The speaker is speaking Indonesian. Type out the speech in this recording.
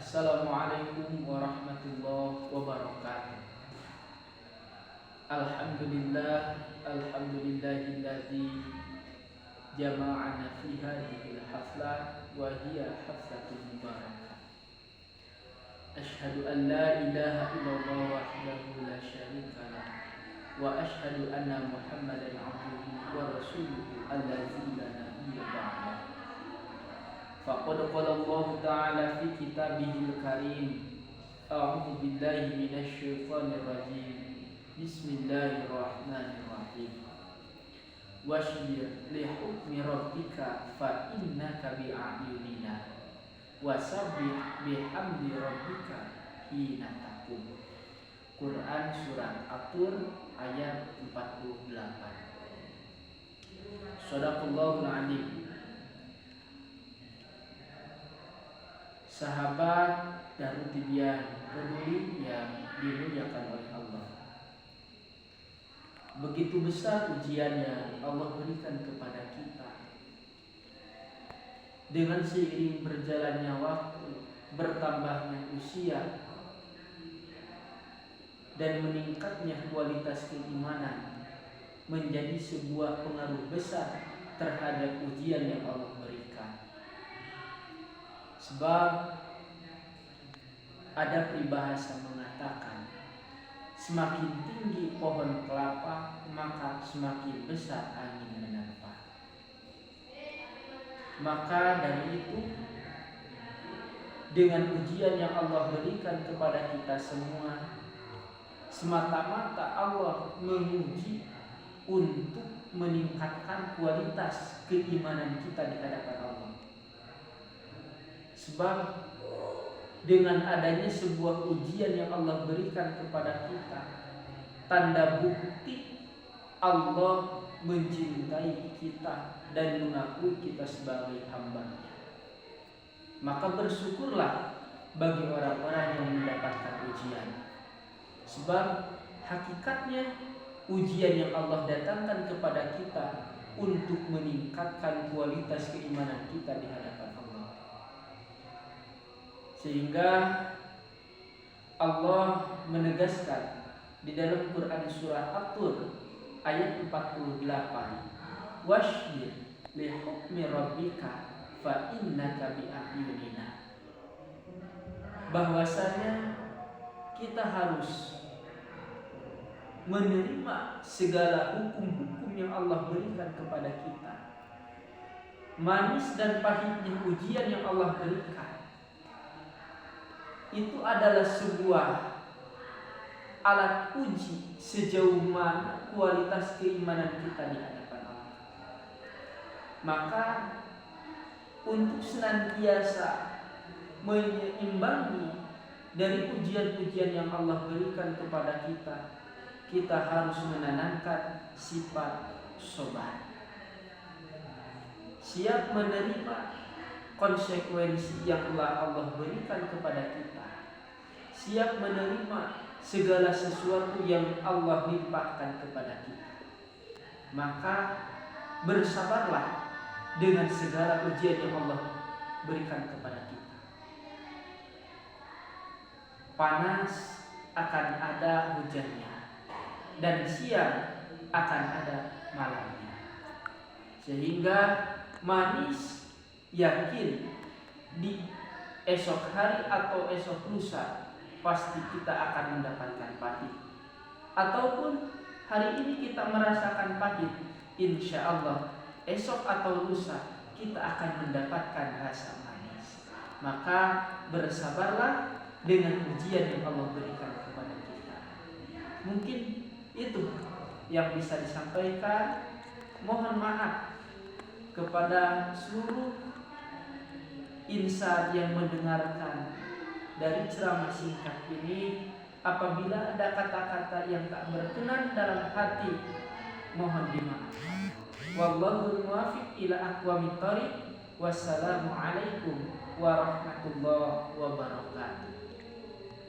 Assalamualaikum warahmatullahi wabarakatuh. Alhamdulillahilladzi jama'ana fi hadhil haflah wa hiya haflatun mubarakah. Asyhadu an la ilaha illallah wahdahu la syarika lah wa asyhadu anna Muhammadan abduhu wa rasuluhu allazi la nabiyya ba'dah. Faqad qala Allah ta'ala fi kitabihil karim. A'udzu billahi minasy syaithanir rajim. Bismillahirrahmanirrahim. Wasbir li hukmi rabbika fa innaka bi a'yunina wasabbih bihamdi rabbika hina taqum. Quran surah At-Tur ayat 48. Shadaqallahul adzim. Sahabat Darut Tibyan peduli yang dimuliakan oleh Allah, begitu besar ujian yang Allah berikan kepada kita. Dengan seiring berjalannya waktu, bertambahnya usia, dan meningkatnya kualitas keimanan menjadi sebuah pengaruh besar terhadap ujian yang Allah berikan. Sebab ada peribahasa mengatakan, semakin tinggi pohon kelapa, maka semakin besar angin menerpa. Maka dari itu, dengan ujian yang Allah berikan kepada kita semua, semata-mata Allah menguji untuk meningkatkan kualitas keimanan kita di hadapan Allah. Sebab dengan adanya sebuah ujian yang Allah berikan kepada kita, tanda bukti Allah mencintai kita dan mengakui kita sebagai hamba-Nya. Maka bersyukurlah bagi orang-orang yang mendapatkan ujian. Sebab hakikatnya ujian yang Allah datangkan kepada kita untuk meningkatkan kualitas keimanan kita di hadapan Allah. Sehingga Allah menegaskan di dalam Quran surah At-Tur ayat 48, wasbir li hukmi rabbika fa innaka bi a'yunina, bahwasanya kita harus menerima segala hukum-hukum yang Allah berikan kepada kita. Manis dan pahitnya ujian yang Allah berikan itu adalah sebuah alat uji sejauh mana kualitas keimanan kita di hadapan Allah. Maka untuk senantiasa menyeimbangi dari ujian-ujian yang Allah berikan kepada kita, kita harus menanamkan sifat sabar, siap menerima konsekuensi yang telah Allah berikan kepada kita, siap menerima segala sesuatu yang Allah limpahkan kepada kita. Maka bersabarlah dengan segala ujian yang Allah berikan kepada kita. Panas akan ada hujannya, dan siang akan ada malamnya. Sehingga manis yakin di esok hari atau esok lusa pasti kita akan mendapatkan pahit. Ataupun hari ini kita merasakan pahit, insya Allah esok atau lusa kita akan mendapatkan rasa manis. Maka bersabarlah dengan ujian yang Allah berikan kepada kita. Mungkin itu yang bisa disampaikan. Mohon maaf kepada seluruh insan yang mendengarkan dari ceramah singkat ini. Apabila ada kata-kata yang tak berkenan dalam hati, mohon dimaafkan. Wallahul muwaffiq ila aqwamit thoriq. Wassalamualaikum warahmatullahi wabarakatuh.